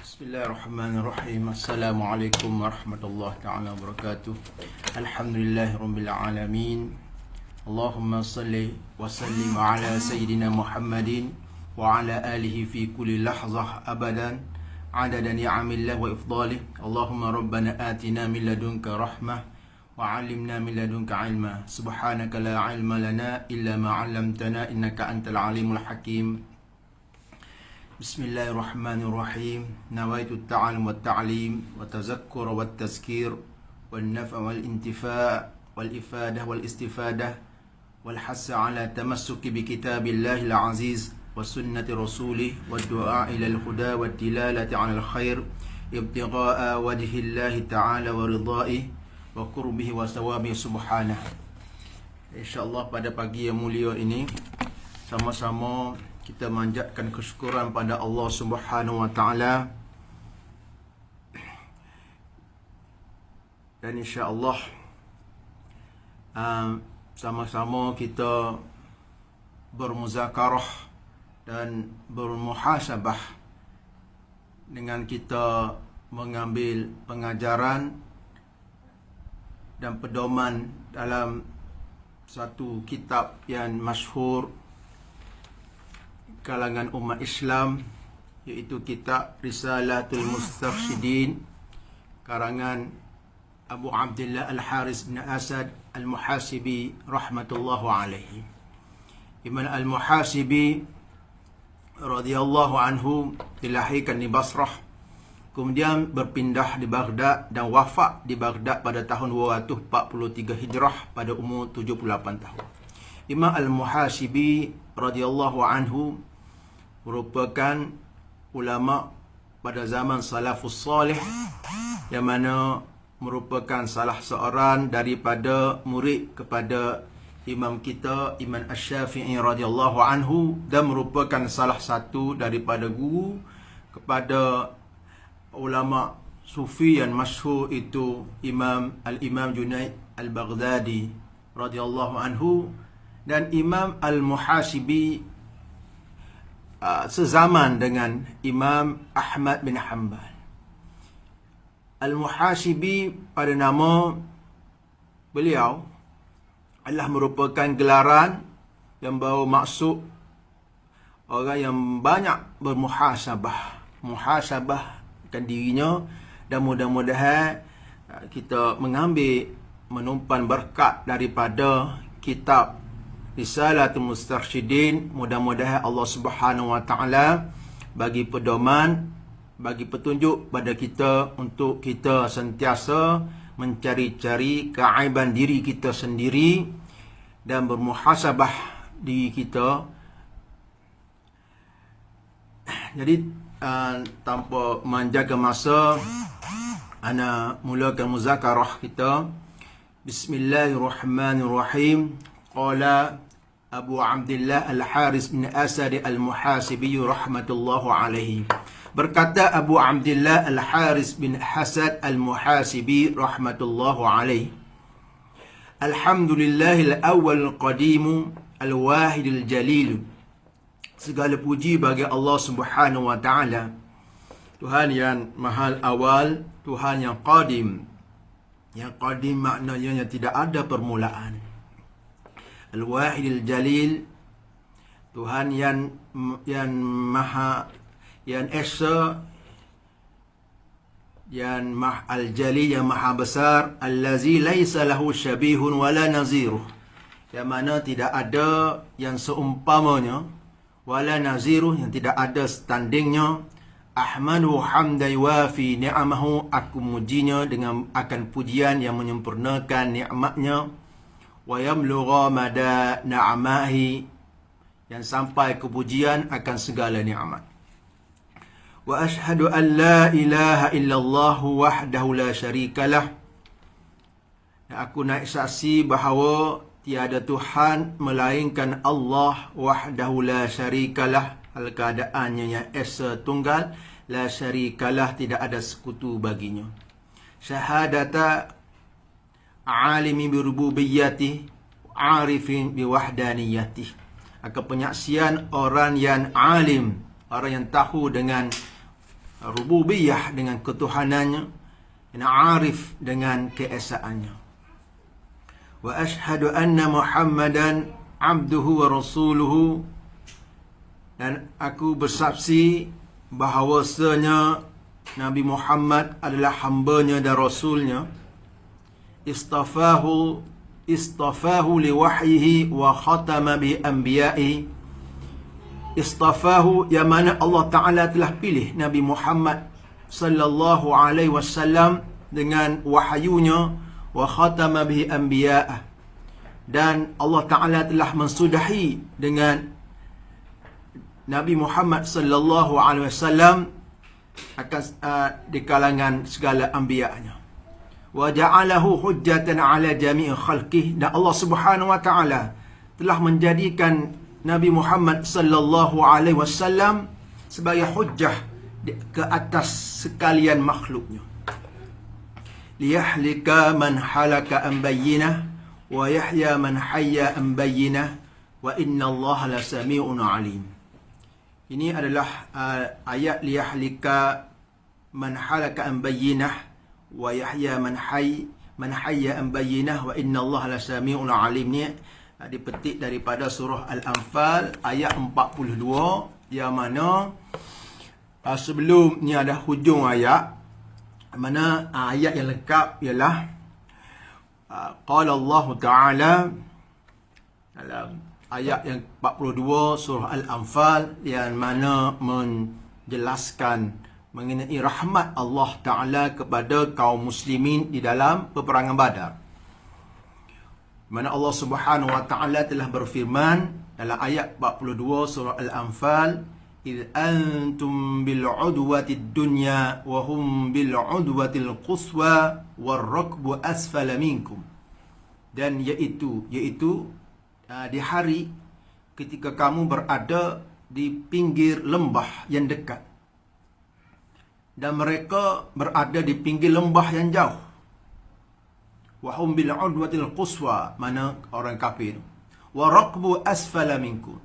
Bismillahirrahmanirrahim. Assalamualaikum warahmatullahi ta'ala wabarakatuh. Alhamdulillahirabbil alamin. Allahumma salli wa sallim ala sayyidina Muhammadin wa ala alihi fi kulli lahzah abadan adada ni'amillah wa ifdalih. Allahumma rabbana atina min ladunka rahmah wa 'allimna min ladunka ilma. Subhanaka la ilma lana illa ma 'allamtana innaka antal alimul hakim. Bismillahirrahmanirrahim. Nawaitu at-ta'allum wat-ta'lim wa tazakkur wat-tazkir wan naf' wal-intifa' wal-ifadah wal-istifadah wal hass 'ala tamassuki bi kitabillahil aziz wa sunnati rasulih wa du'a ila al-huda wa dilalati 'ala al-khair ibtigha'a wajhillahi ta'ala wa ridha'ihi wa qurbihi wa sawabihi subhanahu. InsyaAllah pada pagi yang mulia ini sama-sama kita manjatkan kesyukuran pada Allah Subhanahu wa taala, dan insya-Allah sama-sama kita bermuzakarah dan bermuhasabah dengan kita mengambil pengajaran dan pedoman dalam satu kitab yang masyhur kalangan umat Islam, iaitu kitab Risalatul Mustarsyidin karangan Abu Abdillah Al-Haris bin Asad Al-Muhasibi rahmatullahu alaihi. Imam Al-Muhasibi radhiyallahu anhu dilahirkan di Basrah, kemudian berpindah di Baghdad dan wafat di Baghdad pada tahun 243 Hijrah pada umur 78 tahun. Imam Al-Muhasibi radhiyallahu anhu merupakan ulama pada zaman salafus salih, yang mana merupakan salah seorang daripada murid kepada imam kita Imam Asy-Syafi'i radhiyallahu anhu, dan merupakan salah satu daripada guru kepada ulama sufi yang masyhur itu Imam Junaid Al-Baghdadi radhiyallahu anhu. Dan Imam Al-Muhasibi sezaman dengan Imam Ahmad bin Hanbal. Al-Muhasibi pada nama beliau adalah merupakan gelaran yang bawa maksud orang yang banyak bermuhasabah, muhasabahkan dirinya, dan mudah-mudahan kita mengambil menumpan berkat daripada kitab Risalatul Mustarsyidin. Mudah-mudahan Allah Subhanahu wa taala bagi pedoman, bagi petunjuk pada kita untuk kita sentiasa mencari-cari keaiban diri kita sendiri dan bermuhasabah diri kita. Jadi tanpa menjaga masa, ana mulakan muzakarah kita. Bismillahirrahmanirrahim. Qala Abu Abdillah Al-Haris bin Asad Al-Muhasibi rahmatullahu alaihi. Berkata Abu Abdillah Al-Haris bin Asad Al-Muhasibi rahmatullahu alaihi. Alhamdulillahil awwal qadim al-wahidil jalil. Segala puji bagi Allah Subhanahu wa taala, Tuhan yang mahal awal, Tuhan yang qadim. Yang qadim maknanya yang tidak ada permulaan. Al-Wahidil Jalil, Tuhan yang maha, yang esa, yang Al-Jalil, yang maha besar. Allazi laisa lahu syabihun wala naziruh, yang mana tidak ada yang seumpamanya, wala naziruh, yang tidak ada standingnya. Ahmadu hamdan wafi ni'amahu, aku mujinya dengan akan pujian yang menyempurnakan nikmatnya. Wa yamlugha mada na'amahi, yang sampai kepujian akan segala nikmat. Wa ashhadu an la ilaha illallah wahdahu la syarikalah, dan aku naik saksi bahawa tiada Tuhan melainkan Allah wahdahu la syarikalah, hal keadaannya yang esa tunggal, la syarikalah, tidak ada sekutu baginya. Syahadata alimi birububiyyati arifin biwahdaniyati, akan penyaksian orang yang alim, orang yang tahu dengan rububiyah dengan ketuhanannya, yang arif dengan keesaannya. Wa ashhadu anna Muhammadan abduhu wa rasuluhu, dan aku bersaksi bahawasanya Nabi Muhammad adalah hambanya dan rasulnya. Istafahu liwahyihi wa khatama bi anbiya'ihi. Istafahu, yang mana Allah Ta'ala telah pilih Nabi Muhammad sallallahu alaihi wasallam dengan wahyunya, wa khatama bihi anbiya'ah, dan Allah Ta'ala telah mensudahi dengan Nabi Muhammad sallallahu alaihi wasallam akan di kalangan segala anbiya'nya. Wa ja'alahu hujjatan ala jami'i khalqih, dan Allah Subhanahu wa Ta'ala telah menjadikan Nabi Muhammad sallallahu alaihi wasallam sebagai hujjah ke atas sekalian makhluknya. Liyahlika man halaka an bayyinah wa yahya man hayya an bayyinah wa innallaha lasami'un alim. Ini adalah ayat liyahlika man halaka an bayyinah wa yahya man hayya an bayyinah wa innallaha lasami'un alim. Ni dipetik daripada surah Al-Anfal ayat 42, yang mana sebelum ni ada hujung ayat, mana ayat yang lengkap ialah qala Allah Ta'ala dalam ayat yang 42 surah Al-Anfal, yang mana menjelaskan mengenai rahmat Allah Ta'ala kepada kaum muslimin di dalam peperangan Badar. Mana Allah Subhanahu wa Ta'ala telah berfirman dalam ayat 42 surah Al-Anfal, "Idh antum bil 'udwatid dunya wa hum bil 'udwatil quswa war rakbu asfala minkum." Dan iaitu di hari ketika kamu berada di pinggir lembah yang dekat dan mereka berada di pinggir lembah yang jauh. Wahum bil 'udwatil quswa, mana orang kafir. Wa rakbu asfala minkum,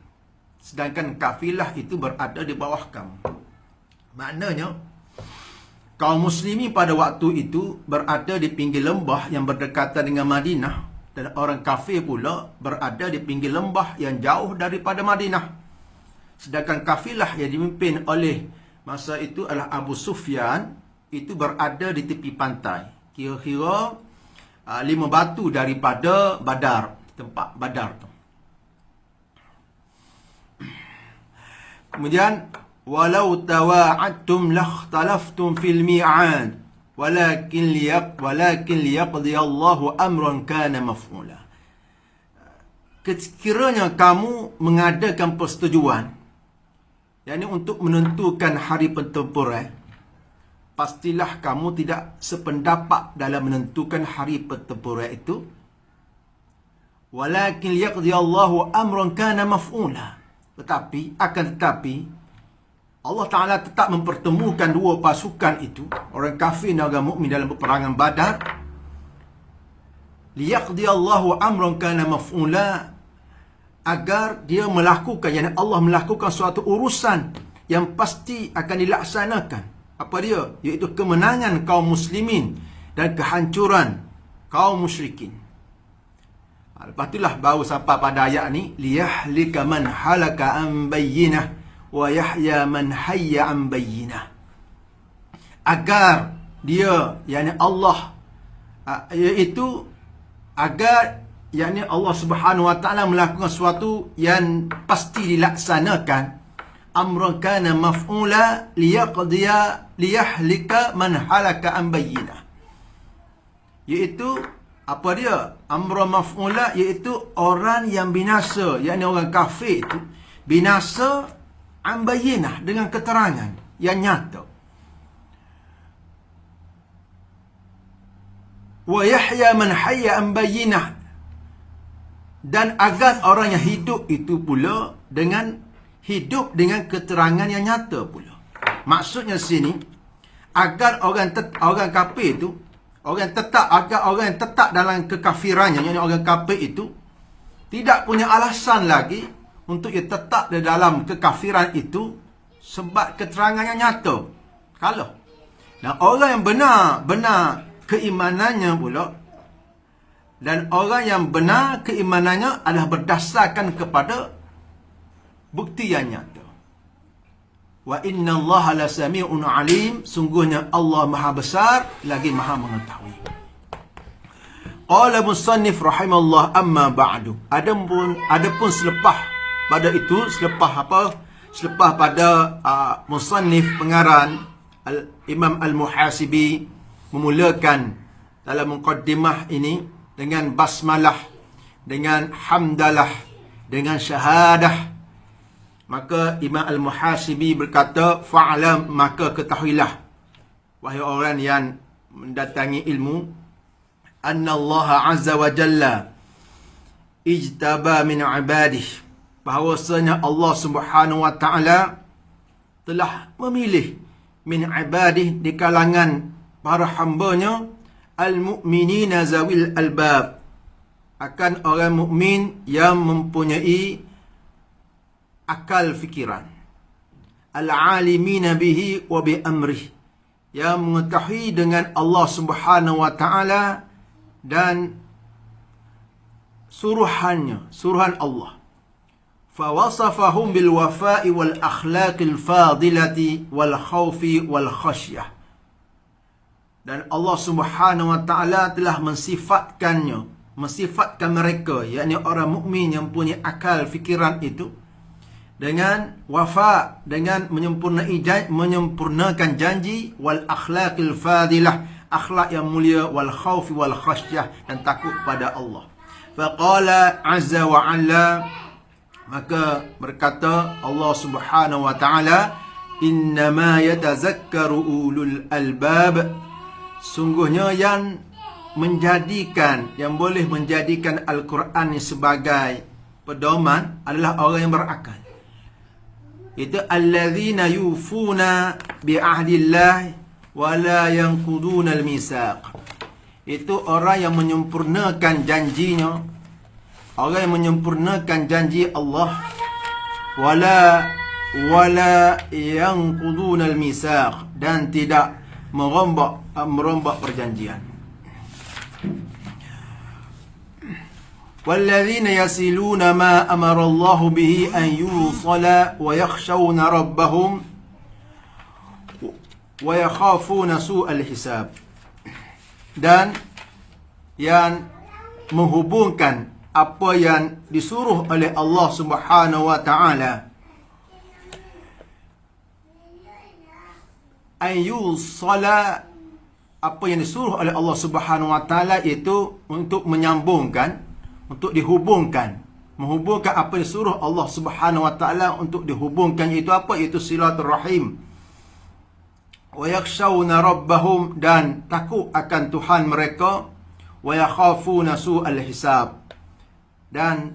sedangkan kafilah itu berada di bawah kamu. Maknanya kaum muslimin pada waktu itu berada di pinggir lembah yang berdekatan dengan Madinah, dan orang kafir pula berada di pinggir lembah yang jauh daripada Madinah. Sedangkan kafilah yang dipimpin oleh masa itu adalah Abu Sufyan itu berada di tepi pantai, kira-kira 5 batu daripada Badar, tempat Badar tu. Kemudian walau tawa'adtum lakhtalaftum fil mi'ad walakin liyaqdi Allahu amran kana maf'ula. Sekiranya kamu mengadakan persetujuan, yakni untuk menentukan hari pertempuran, pastilah kamu tidak sependapat dalam menentukan hari pertempuran itu. Walakin liyaqdi Allahu amran kana maf'ula. Tetapi Allah Ta'ala tetap mempertemukan dua pasukan itu, orang kafir dan orang mukmin, dalam peperangan Badar. Liyaqdi Allahu amran kana maf'ula, agar dia melakukan, yakni Allah melakukan suatu urusan yang pasti akan dilaksanakan. Apa dia? Iaitu kemenangan kaum muslimin dan kehancuran kaum musyrikin. Lepas itulah baru sampai pada ayat ni, liyahlika man halaka an bayyinah wa yahya man hayya an bayyinah. Agar dia, yakni Allah, iaitu agar, yakni Allah Subhanahu wa Ta'ala melakukan sesuatu yang pasti dilaksanakan. Amran kana maf'ula liyahlika man halaka an bayyinah. Iaitu apa dia? Amran maf'ula, iaitu orang yang binasa, yakni orang kafir itu binasa an bayyinah, dengan keterangan yang nyata. Wa yahya man hayya an bayyinah, dan agar orang yang hidup itu pula hidup dengan keterangan yang nyata pula. Maksudnya sini, agar orang kafir itu, agar orang yang tetap dalam kekafirannya, yakni orang kafir itu tidak punya alasan lagi untuk ia tetap di dalam kekafiran itu, sebab keterangan yang nyata. kalah. Dan orang yang benar keimanannya pula, dan orang yang benar keimanannya adalah berdasarkan kepada bukti yang nyata. Wa inna Allah la sami'un alim, sungguhnya Allah maha besar lagi maha mengetahui. Qala musannif rahimallah amma ba'du. Adapun selepas pada itu, selepas pada musannif pengarang Imam Al-Muhasibi memulakan dalam muqaddimah ini dengan basmalah, dengan hamdalah, dengan syahadah, maka Imam Al-Muhasibi berkata, fa'alam, maka ketahuilah wahai orang yang mendatangi ilmu, anna Allah azza wa jalla ijtaba min ibadih, bahawasanya Allah subhanahu wa ta'ala telah memilih min ibadih, di kalangan para hambanya, al-mu'minina zawil albab, akan orang mukmin yang mempunyai akal fikiran, al-alimina bihi wa bi amrih, yang mengetahui dengan Allah subhanahu wa ta'ala dan suruhan Allah. Fawasafahum bil wafa'i wal akhlaqil fadilati wal khawfi wal khasyah. Dan Allah subhanahu wa ta'ala telah mensifatkan mereka, yakni orang mukmin yang punya akal fikiran itu, dengan wafa, dengan menyempurnakan janji, wal akhlaqil fadilah, akhlak yang mulia, wal khawfi wal khasyah, dan takut pada Allah. Faqala azza wa alla, maka berkata Allah subhanahu wa ta'ala, innama yatazakkaru ulul albab, sungguhnya yang boleh menjadikan Al-Quran sebagai pedoman adalah orang yang berakal. Itu allazina yufuna bi'ahdillah wa la yanquduna al-misaq. Itu orang yang menyempurnakan janjinya, orang yang menyempurnakan janji Allah, wala yanquduna al-misaq, dan tidak merombak perjanjian. والذين يصلون ما أمر الله به أن يوصل ويخشون ربهم ويخافون سوء الحساب, dan yang menghubungkan apa yang disuruh oleh Allah Subhanahu wa taala, an yusala, apa yang disuruh oleh Allah Subhanahu wa taala, iaitu untuk menyambungkan, untuk dihubungkan, menghubungkan apa yang disuruh Allah Subhanahu wa taala untuk dihubungkan, itu apa? Itu silaturahim. Wa yakhshawna rabbahum, dan takut akan Tuhan mereka, wa yakhafuna su'al hisab, dan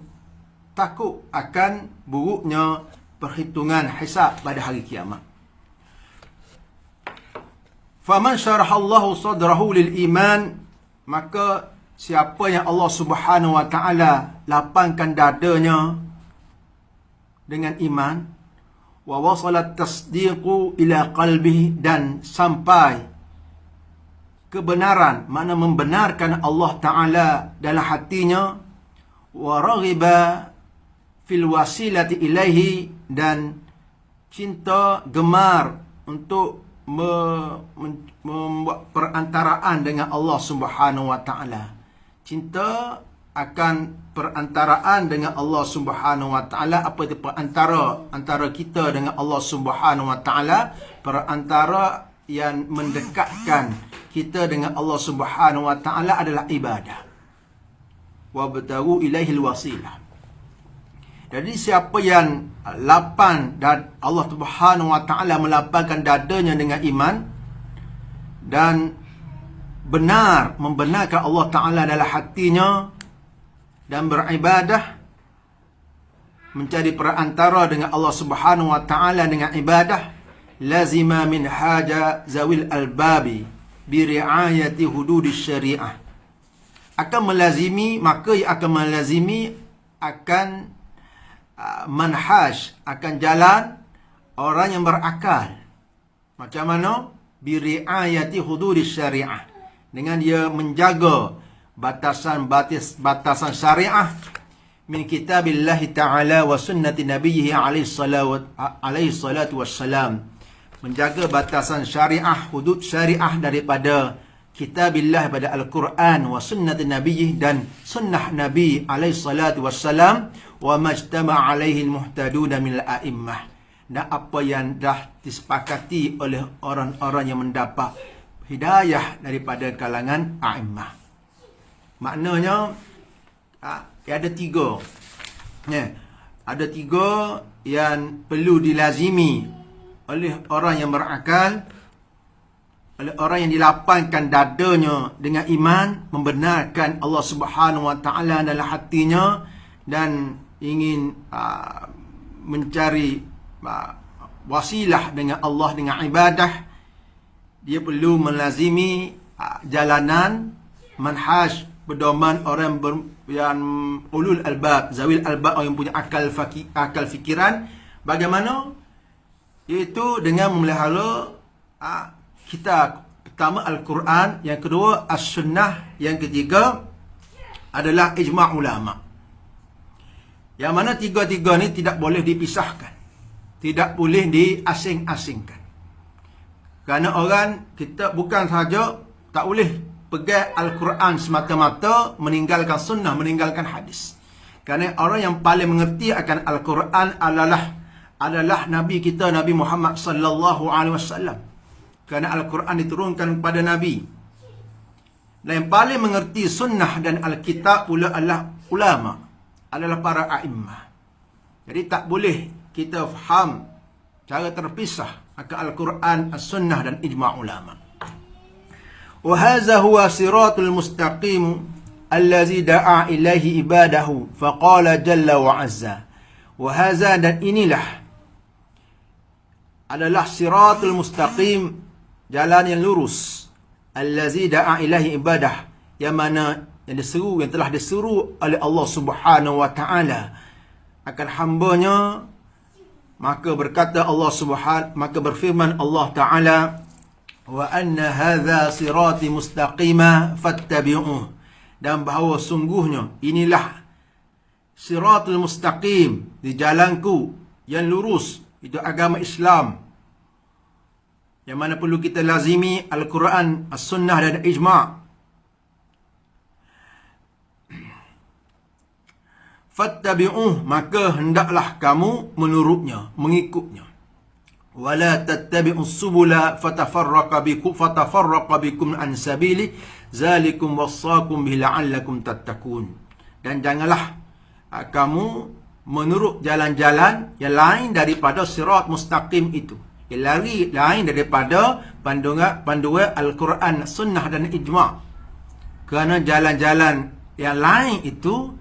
takut akan buruknya perhitungan hisab pada hari kiamat. Faman syarahallahu sadrahu lil iman, maka siapa yang Allah Subhanahu wa taala lapangkan dadanya dengan iman, wa wasalat tasdiqu ila qalbihi, dan sampai kebenaran, makna membenarkan Allah taala dalam hatinya, wa raghiba fil wasilati ilaihi, dan cinta gemar untuk membuat perantaraan dengan Allah Subhanahu wa taala. Cinta akan perantaraan dengan Allah Subhanahu wa taala. Apa itu perantara? Antara kita dengan Allah Subhanahu wa taala, perantara yang mendekatkan kita dengan Allah Subhanahu wa taala adalah ibadah. Wabtagu ilaihil wasilah. Jadi siapa yang lapang, dan Allah Subhanahu wa taala melapangkan dadanya dengan iman, dan membenarkan Allah Ta'ala dalam hatinya, dan beribadah, mencari perantara dengan Allah Subhanahu wa Ta'ala dengan ibadah, lazima min haja zawil albabi biri'ayati hududis syariah, akan melazimi akan manhaj, akan jalan orang yang berakal. Macam mana? biriayati hududis syariah, dengan dia menjaga batasan syariah, min kitabillah ta'ala wa sunnati nabiyhi alaihi salatu wassalam, menjaga batasan syariah, hudud syariah daripada kitabillah, pada Al-Quran, wa sunnati nabiyhi, dan sunnah Nabi alaihi salatu wassalam, wa majtama' alaihi al-muhtaduna min al-a'immah, dan apa yang dah disepakati oleh orang-orang yang mendapat hidayah daripada kalangan a'immah. Maknanya ada tiga. Ada tiga yang perlu dilazimi oleh orang yang berakal, oleh orang yang dilapangkan dadanya dengan iman, membenarkan Allah Subhanahu wa taala dalam hatinya, dan ingin mencari wasilah dengan Allah dengan ibadah. Dia perlu melazimi jalanan manhaj pedoman orang yang ulul albab, zawil albab, orang yang punya akal fikiran. Bagaimana? Iaitu dengan memelihara kita, pertama Al-Quran, yang kedua As-Sunnah, yang ketiga adalah ijma' ulama'. Yang mana tiga-tiga ni tidak boleh dipisahkan, tidak boleh diasing-asingkan. Kerana orang, kita bukan saja tak boleh pegang Al-Quran semata-mata, meninggalkan sunnah, meninggalkan hadis. Kerana orang yang paling mengerti akan Al-Quran adalah Nabi kita, Nabi Muhammad sallallahu alaihi wasallam. Kerana Al-Quran diturunkan kepada Nabi. Dan yang paling mengerti sunnah dan Al-Kitab pula adalah ulama, adalah para a'immah. Jadi tak boleh kita faham cara terpisah akan Al-Quran, As-Sunnah dan ijma' ulama'. وهذا هو صراط المستقيم الذي دعا إليه عباده فقال جل وعز. وهذا, dan inilah adalah siratul mustaqim, jalan yang lurus, allazi da'a ilahi ibadah, yang mana yang diseru, yang telah diseru oleh Allah Subhanahu wa taala akan hambanya. Maka berkata Allah Subhanahu, maka berfirman Allah taala, wa anna hadza sirati mustaqima fattabi'uh, dan bahawa sungguhnya inilah siratul mustaqim, di jalanku yang lurus, itu agama Islam, yang mana perlu kita lazimi Al-Quran, As-Sunnah dan Ijma'. Fattabi'uh, maka hendaklah kamu menurutnya, mengikutnya. Wala tattabi'us subula fatafarraqa bikum an sabili zalikum wassaakum bihi la'allakum tattaqun. Dan janganlah kamu menurut jalan-jalan yang lain daripada sirat mustaqim itu, yang lain daripada panduan Al-Quran, Sunnah dan Ijma'. Kerana jalan-jalan yang lain itu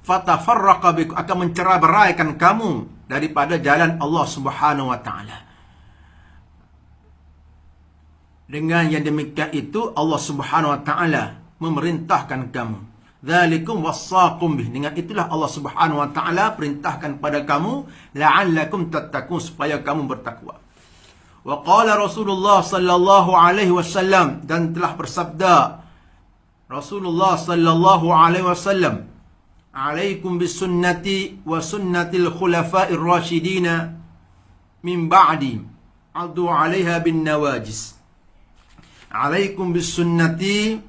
fatafarraqa bikum, akan mencerai-beraikan kamu daripada jalan Allah Subhanahu wa taala. Dengan yang demikian itu Allah Subhanahu wa taala memerintahkan kamu. Dzalikum wassaakum bih, dengan itulah Allah Subhanahu wa taala perintahkan pada kamu, la'allakum tattaqun, supaya kamu bertakwa. Wa qala Rasulullah sallallahu alaihi wasallam, dan telah bersabda Rasulullah sallallahu alaihi wasallam, alaikum bisunnati wa sunnatil khulafa'ir rasyidina min ba'di addu 'alaiha bin nawajis. Alaikum bisunnati,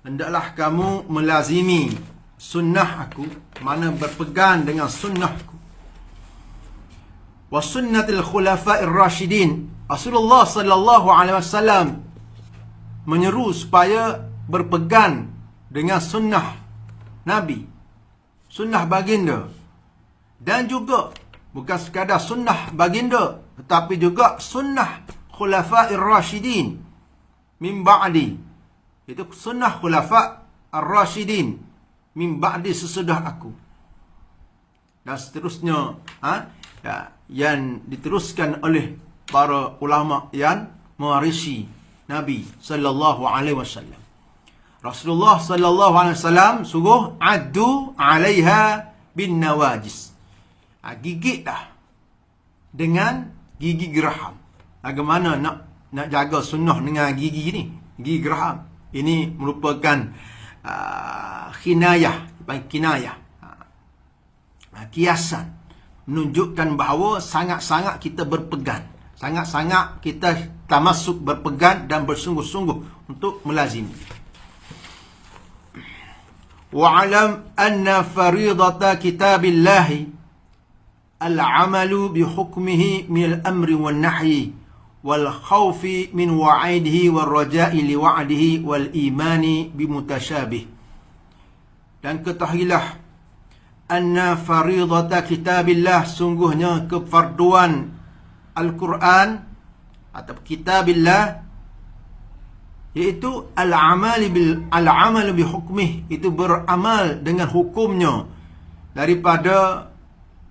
hendaklah kamu melazimi sunnah aku, mana berpegang dengan sunnahku. Wa sunnatil khulafa'ir rasyidin, Rasulullah sallallahu alaihi wasallam menyeru supaya berpegang dengan sunnah Nabi, sunnah baginda. Dan juga bukan sekadar sunnah baginda, tetapi juga sunnah khulafa'ir rasyidin min ba'di. Itu sunnah khulafa' ar-rasyidin min ba'di, sesudah aku. Dan seterusnya yang diteruskan oleh para ulama yang mewarisi Nabi sallallahu alaihi wasallam. Rasulullah sallallahu alaihi wasallam suruh addu 'alaiha bin nawajis. Gigitlah dengan gigi geraham. Bagaimana nak nak jaga sunnah dengan gigi ni, gigi geraham. Ini merupakan kinayah, kiasan, menunjukkan bahawa sangat-sangat kita berpegang, sangat-sangat kita tamasuk berpegang dan bersungguh-sungguh untuk melazimi. Wa'alam anna faridata kitabillahi al-amalu bihukmihi min al-amri wal nahyi wal khawfi min wa'idihi wal raja'i li wa'dihi wal imani bimutashabih. Dan ketahuilah anna faridata kitabillah, sungguhnya kefarduan Al-Quran atau kitabillah, iaitu al-amal bihukmih, itu beramal dengan hukumnya daripada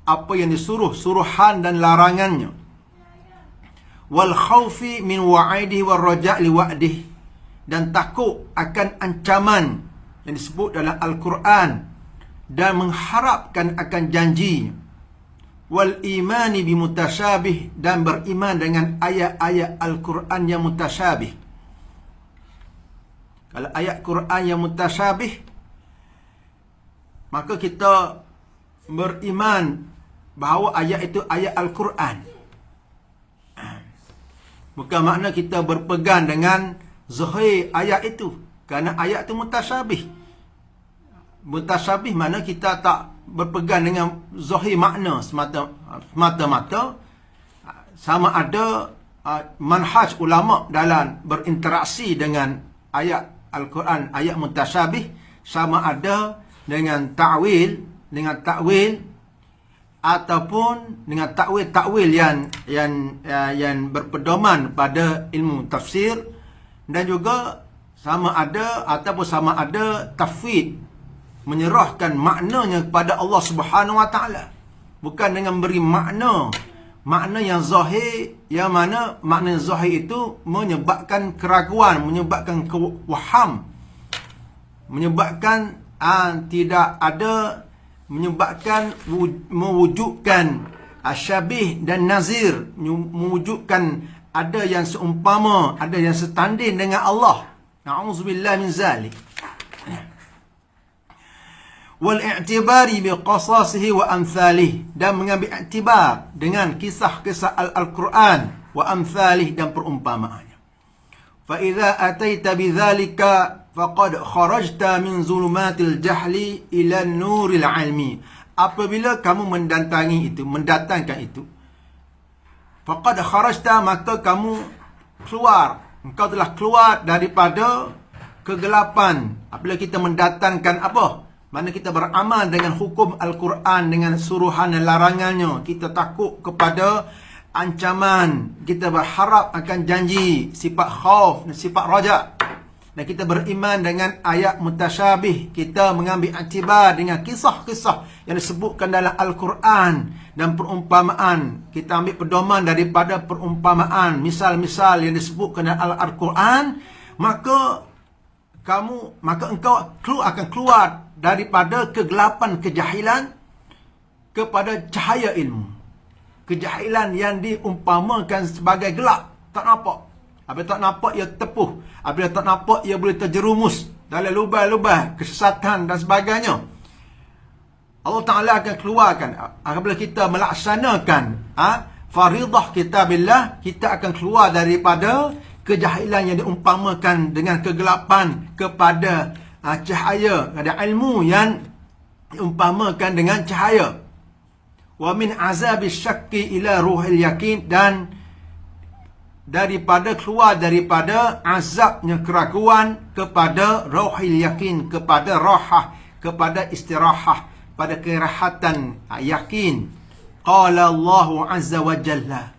apa yang disuruh, suruhan dan larangannya. Wal khawfi min wa'idihi wal raja' li wa'dihi, dan takut akan ancaman yang disebut dalam Al-Quran dan mengharapkan akan janji. Wal imani bimutashabih, dan beriman dengan ayat-ayat Al-Quran yang mutasyabih. Kalau ayat Quran yang mutasyabih, maka kita beriman bahawa ayat itu ayat Al-Quran. Bukan makna kita berpegang dengan zahir ayat itu, kerana ayat itu mutasyabih. Mutasyabih mana kita tak berpegang dengan zahir makna semata-mata. Sama ada manhaj ulama dalam berinteraksi dengan ayat Al-Quran, ayat mutasyabih, sama ada dengan ta'wil, ataupun dengan takwil yang berpedoman pada ilmu tafsir, dan juga sama ada tafwid, menyerahkan maknanya kepada Allah Subhanahu Wa Taala, bukan dengan beri makna yang zahir, yang mana makna zahir itu menyebabkan keraguan, menyebabkan kewaham, menyebabkan menyebabkan mewujudkan syabih dan nazir, mewujudkan ada yang seumpama, ada yang setanding dengan Allah. Na'udzubillah min zalik. Wal i'tibari bi qasasihi wa amsalih, dan mengambil iktibar dengan kisah-kisah Al-Quran wa amsalih, dan perumpamaannya. Fa idza ataita bidzalika faqad kharajta min zulumatil jahli ila nuril ilmi. Apabila kamu mendatangkan itu, faqad kharajta, maka kamu engkau telah keluar daripada kegelapan. Apabila kita mendatangkan apa? Mana kita beramal dengan hukum Al-Quran, dengan suruhan dan larangannya, kita takut kepada ancaman, kita berharap akan janji, sifat khauf dan sifat raja', dan kita beriman dengan ayat mutasyabih, kita mengambil iktibar dengan kisah-kisah yang disebutkan dalam Al-Quran dan perumpamaan, kita ambil pedoman daripada perumpamaan, misal-misal yang disebutkan dalam Al-Quran, maka engkau akan keluar daripada kegelapan kejahilan kepada cahaya ilmu. Kejahilan yang diumpamakan sebagai gelap, tak nampak. Apabila tak nampak, ia tepuh. Apabila tak nampak, ia boleh terjerumus dalam lubang-lubang kesesatan dan sebagainya. Allah Ta'ala akan keluarkan. Apabila kita melaksanakan faridah kitabillah, kita akan keluar daripada kejahilan yang diumpamakan dengan kegelapan kepada cahaya, ada ilmu yang diumpamakan dengan cahaya. Wa min azabi syakki ila ruhil yakin, dan keluar daripada azabnya keraguan kepada ruhil yakin, kepada rahah, kepada istirahah, pada kerahatan yakin. Qala Allahu azza wa jalla.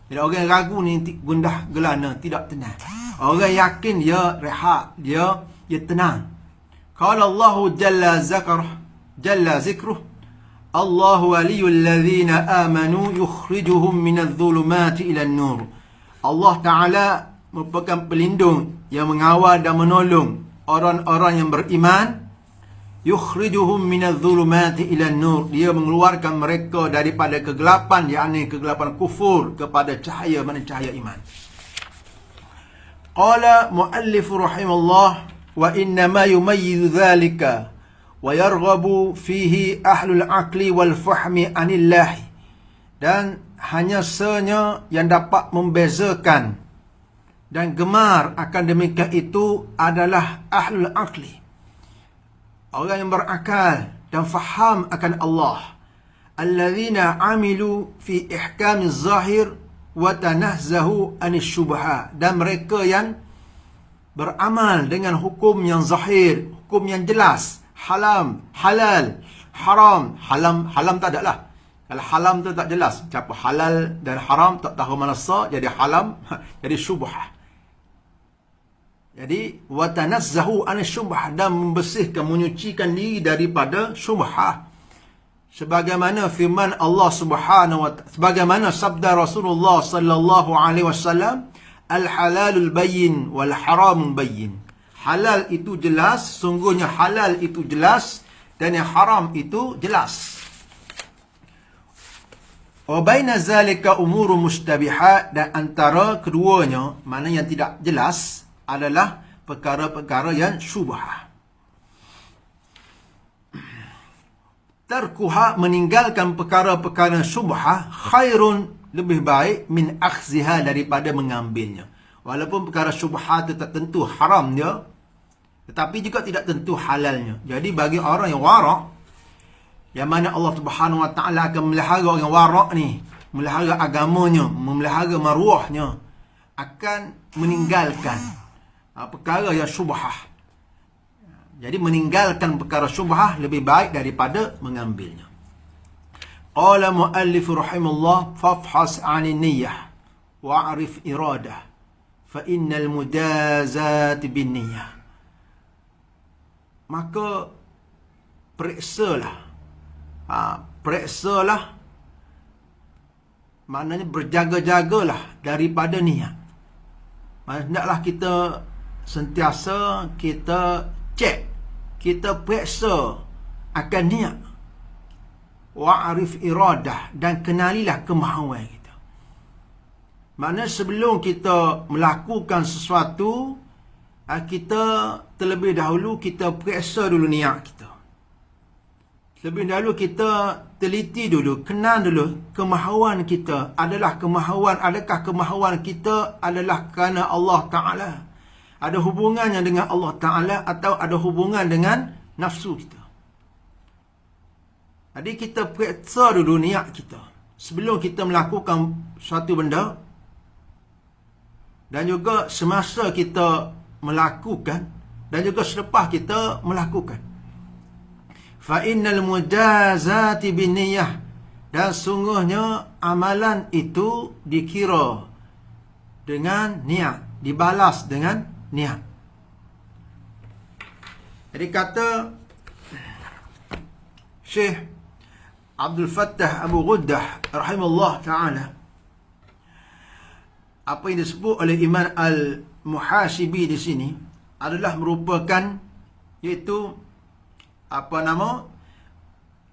Jadi orang ragu ni gundah gelana, tidak tenang. Orang yakin dia rehat, dia tenang. Qala Allahu jalla zikruh, Allahu waliyul ladzina amanu yukhrijuhum minadh dhulumati ilan nur. Allah Ta'ala merupakan pelindung yang mengawal dan menolong orang-orang yang beriman. Yukhrijuhum minadh dhulumati ilan nur, dia mengeluarkan mereka daripada kegelapan, yakni kegelapan kufur, kepada cahaya, mana cahaya iman. Qala muallif rahimahullah wa inna ma yumayyizu dhalika wa yarghabu fihi ahlul aqli wal fahmi anillahi. Dan hanya senya yang dapat membezakan dan gemar akan demikian itu adalah ahlul aqli, orang yang berakal dan faham akan Allah, alladzina amilu fi ihkamiz zahir wa tanazzahu anis syubhat, dan mereka yang beramal dengan hukum yang zahir, hukum yang jelas, halal, haram. Halam tak ada lah. Kalau halam tu tak jelas, siapa halal dan haram tak tahu mana sah, jadi halam, jadi syubhat. Jadi watanazzahu an syubhah, dan membersihkan, menyucikan diri daripada syubhah. Sebagaimana firman Allah Subhanahu wa ta'ala, sebagaimana sabda Rasulullah sallallahu alaihi wasallam, al halalul bayyin wal haramul bayyin. Halal itu jelas, sungguhnya halal itu jelas, dan yang haram itu jelas. Wa baina zalika umuru mustabihat, dan antara keduanya, mana yang tidak jelas, adalah perkara-perkara yang syubhah. Tarkuha, meninggalkan perkara-perkara syubhah, khairun, lebih baik, min akhziha, daripada mengambilnya. Walaupun perkara syubhah itu tak tentu haram dia, tetapi juga tidak tentu halalnya. Jadi bagi orang yang warak, yang mana Allah Subhanahu wa ta'ala akan melihara orang warak ni, melihara agamanya, memelihara maruahnya, akan meninggalkan perkara yang syubhah. Jadi meninggalkan perkara syubhah lebih baik daripada mengambilnya. Qala muallif rahimahullah, fafhas 'anil niyyah wa'rif iradah fa innal mujazat bin niyyah. Maka periksalah. Periksalah, maknanya berjaga-jagalah daripada niat. Hendaklah kita sentiasa kita cek, kita periksa akan niat. Wa'arif iradah, dan kenalilah kemahuan kita. Maknanya sebelum kita melakukan sesuatu, kita terlebih dahulu kita periksa dulu niat kita. Lebih dahulu kita teliti dulu, kenal dulu kemahuan kita adalah kemahuan, adakah kemahuan kita adalah kerana Allah Ta'ala, ada hubungannya dengan Allah Ta'ala, atau ada hubungan dengan nafsu kita. Jadi kita periksa dulu niat kita sebelum kita melakukan suatu benda, dan juga semasa kita melakukan, dan juga selepas kita melakukan. Fa innal mujazati bin niyyah, dan sungguhnya amalan itu dikira dengan niat, dibalas dengan niat. Jadi kata Syekh Abdul Fattah Abu Ghuddah rahimahullah ta'ala, apa yang disebut oleh Imam Al-Muhasibi di sini adalah merupakan, iaitu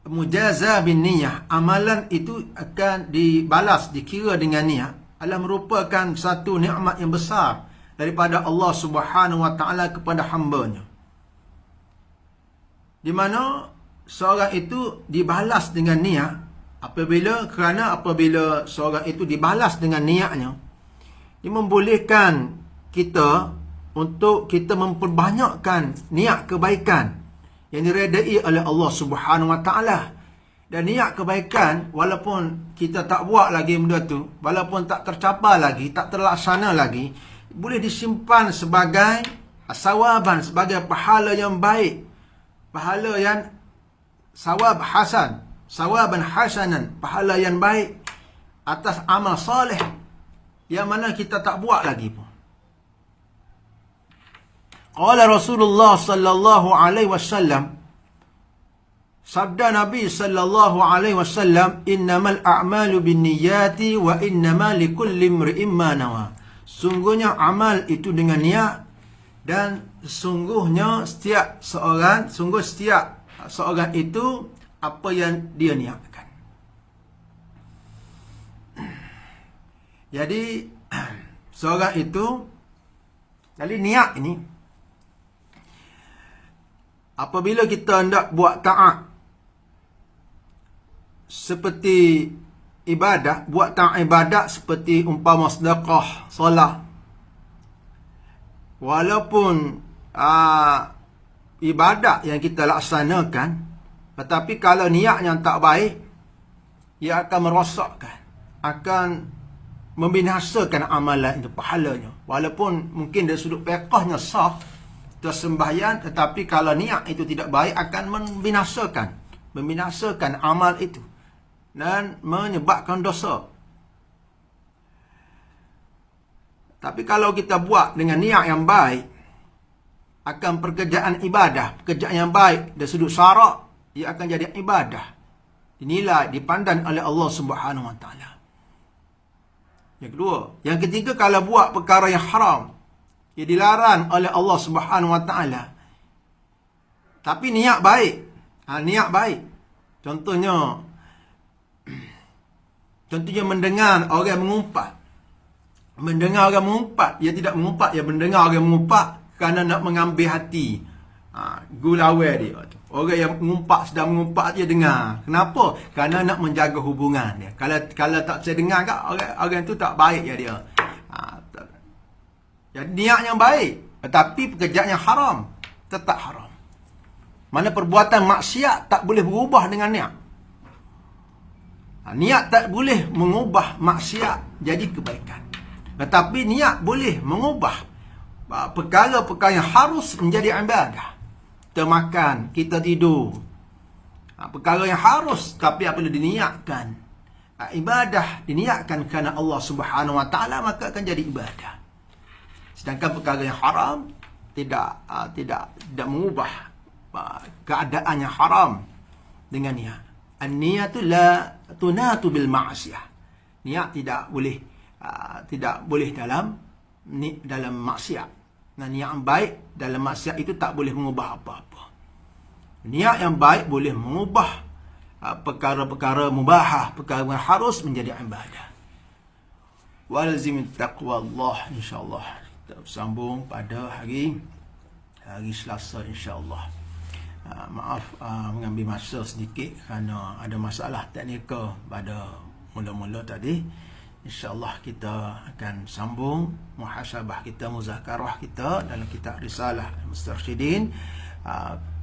mujaza bin niyah, amalan itu akan dibalas, dikira dengan niat, adalah merupakan satu nikmat yang besar daripada Allah Subhanahu wa ta'ala kepada hamba-Nya, di mana seorang itu dibalas dengan niat. Kerana apabila seorang itu dibalas dengan niatnya, dia membolehkan kita untuk kita memperbanyakkan niat kebaikan yang diredai oleh Allah Subhanahu wa ta'ala. Dan niat kebaikan, walaupun kita tak buat lagi benda tu, walaupun tak tercapai lagi, tak terlaksana lagi, boleh disimpan sebagai sawaban, sebagai pahala yang baik, pahala yang sawab hasan, sawaban hasanan, pahala yang baik atas amal soleh yang mana kita tak buat lagi pun. Qala Rasulullah sallallahu alaihi wasallam, sabda Nabi sallallahu alaihi wasallam, innamal a'malu binniyati wa innamal likulli imri'in ma nawa. Sungguhnya amal itu dengan niat, dan sungguhnya setiap seorang itu apa yang dia niatkan. Jadi seorang itu Jadi niat ini, apabila kita hendak buat taat seperti ibadah, buat taat ibadat seperti umpama sedekah, solat, walaupun ibadat yang kita laksanakan, tetapi kalau niatnya tak baik, ia akan merosakkan, akan membinasakan amalan itu, pahalanya. Walaupun mungkin dari sudut fiqhnya sah, tersembahyang, tetapi kalau niat itu tidak baik, akan membinasakan amal itu dan menyebabkan dosa. Tapi kalau kita buat dengan niat yang baik, akan pekerjaan ibadah, pekerjaan yang baik dari sudut syarak, ia akan jadi ibadah, dinilai, dipandang oleh Allah Subhanahu Wa Taala. Yang kedua, yang ketiga, kalau buat perkara yang haram, ia dilarang oleh Allah Subhanahu Wa Taala, tapi niat baik, niat baik. Contohnya mendengar orang mengumpat. Mendengar orang mengumpat, ia tidak mengumpat, ia mendengar orang mengumpat kerana nak mengambil hati gulawai dia. Orang yang mengumpat, sedang mengumpat, dia dengar. Kenapa? Kerana nak menjaga hubungan dia. Kalau tak saya dengar, orang itu tak baik ya dia. Jadi niat yang baik, tetapi pekerjaan yang haram tetap haram. Mana perbuatan maksiat tak boleh berubah dengan niat. Niat tak boleh mengubah maksiat jadi kebaikan. Tetapi niat boleh mengubah perkara-perkara yang harus menjadi ibadah. Kita makan, kita tidur, perkara yang harus, tapi apabila diniatkan ibadah, diniatkan kerana Allah Subhanahu Wa Taala, maka akan jadi ibadah. Sedangkan perkara yang haram tidak mengubah keadaan yang haram dengan niat. An-niyatu la tunatu bil ma'siyah. Niat tidak boleh dalam maksiat. Nah, niat yang baik dalam maksiat itu tak boleh mengubah apa-apa. Niat yang baik boleh mengubah perkara-perkara mubahah, perkara yang harus menjadi ibadah. Walzim taqwa Allah, insya-Allah. Kita sambung pada hari Selasa, insya-Allah. Maaf mengambil masa sedikit kerana ada masalah teknikal pada mula-mula tadi. InsyaAllah kita akan sambung muhasabah kita, muzakarah kita dalam kitab Risalah Mustarsyidin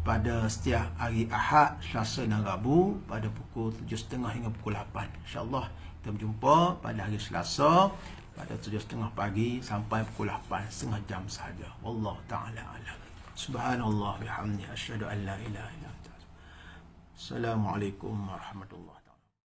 pada setiap hari Ahad, Selasa dan Rabu pada pukul 7.30 hingga pukul 8. InsyaAllah kita berjumpa pada hari Selasa pada 7.30 pagi sampai pukul 8, setengah jam sahaja. Wallahu ta'ala alam. Subhanallah bihamdihi, asyhadu an la ilaha illa anta. Assalamualaikum warahmatullahi wabarakatuh.